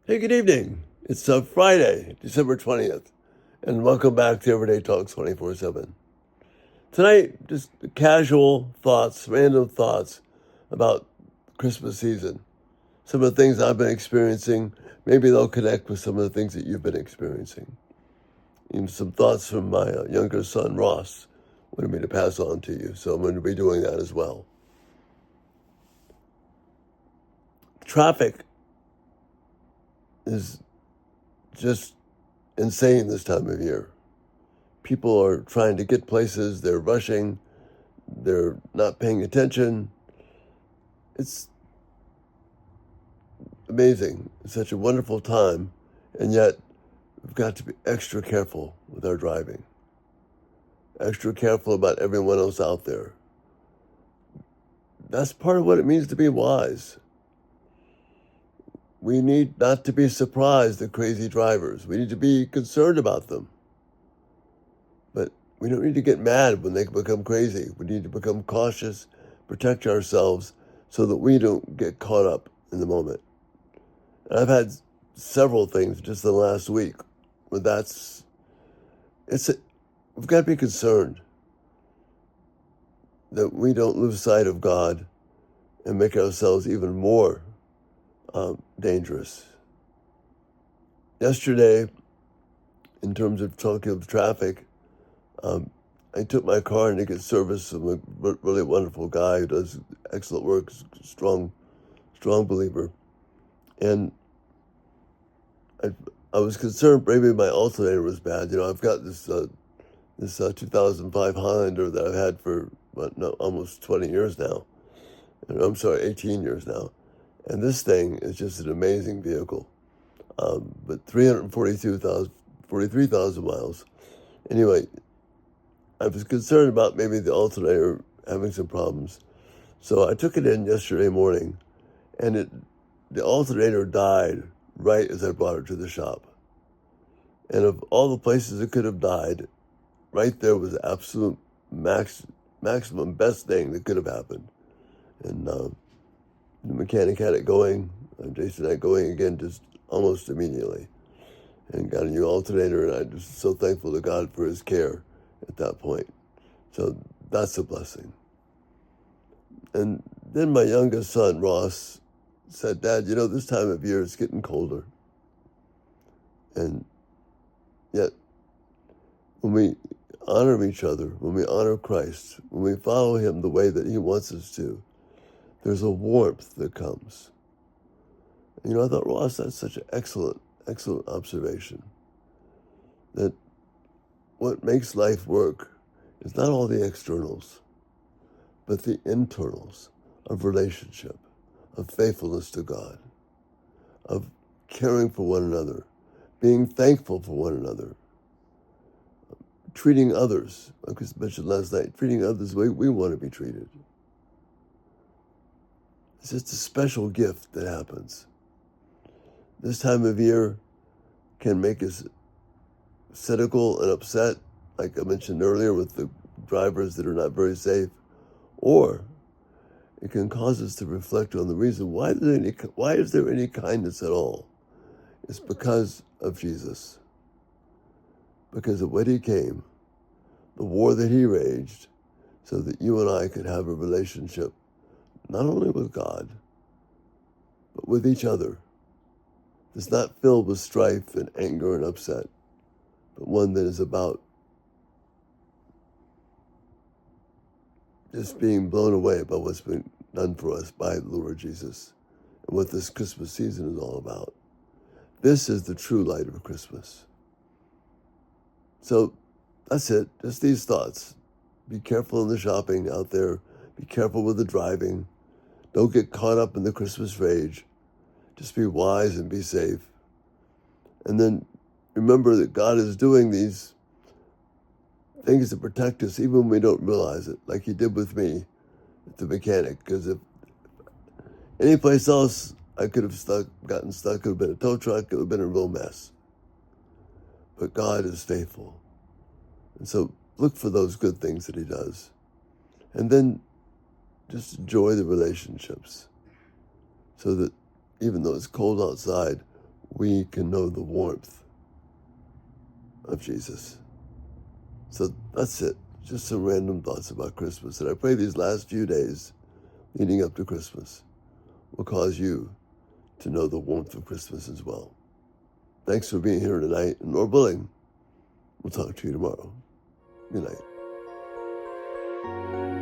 Hey, good evening. It's Friday, December 20th, and welcome back to Everyday Talks 24/7. Tonight, just casual thoughts, random thoughts about Christmas season. Some of the things I've been experiencing, maybe they'll connect with some of the things that you've been experiencing. Even some thoughts from my younger son, Ross, wanted me to pass on to you, so I'm going to be doing that as well. Traffic is just insane this time of year. People are trying to get places, they're rushing, they're not paying attention. It's amazing. It's such a wonderful time, and yet we've got to be extra careful with our driving, extra careful about everyone else out there. That's part of what it means to be wise. We need not to be surprised at crazy drivers. We need to be concerned about them. But we don't need to get mad when they become crazy. We need to become cautious, protect ourselves so that we don't get caught up in the moment. And I've had several things just in the last week where we've got to be concerned that we don't lose sight of God and make ourselves even more dangerous. Yesterday, in terms of talking of traffic, I took my car in to get service from a really wonderful guy who does excellent work, strong believer. And I was concerned maybe my alternator was bad. You know, I've got this 2005 Highlander that I've had for almost 20 years now. I'm sorry, 18 years now. And this thing is just an amazing vehicle. But 43,000 miles. Anyway, I was concerned about maybe the alternator having some problems. So I took it in yesterday morning, and the alternator died right as I brought it to the shop. And of all the places it could have died, right there was the absolute maximum best thing that could have happened. And the mechanic had it going. Jason had it going again just almost immediately, and got a new alternator. And I'm just so thankful to God for His care at that point. So that's a blessing. And then my youngest son, Ross, said, "Dad, you know, this time of year it's getting colder. And yet, when we honor each other, when we honor Christ, when we follow Him the way that He wants us to, there's a warmth that comes." And, you know, I thought, Ross, that's such an excellent observation. That what makes life work is not all the externals, but the internals of relationship, of faithfulness to God, of caring for one another, being thankful for one another, treating others, like I mentioned last night, treating others the way we want to be treated. It's just a special gift that happens. This time of year can make us cynical and upset, like I mentioned earlier with the drivers that are not very safe, or it can cause us to reflect on the reason why is there any kindness at all. It's because of Jesus, because of what He came, the war that He waged, so that you and I could have a relationship not only with God, but with each other. It's not filled with strife and anger and upset, but one that is about just being blown away by what's been done for us by the Lord Jesus and what this Christmas season is all about. This is the true light of Christmas. So that's it. Just these thoughts. Be careful in the shopping out there. Be careful with the driving. Don't get caught up in the Christmas rage. Just be wise and be safe. And then remember that God is doing these things to protect us even when we don't realize it, like He did with me at the mechanic. Because if any place else I could have gotten stuck, it would have been a tow truck, it would have been a real mess. But God is faithful. And so look for those good things that He does. And then just enjoy the relationships so that even though it's cold outside, we can know the warmth of Jesus. So that's it. Just some random thoughts about Christmas. And I pray these last few days leading up to Christmas will cause you to know the warmth of Christmas as well. Thanks for being here tonight. And Lord willing, we'll talk to you tomorrow. Good night.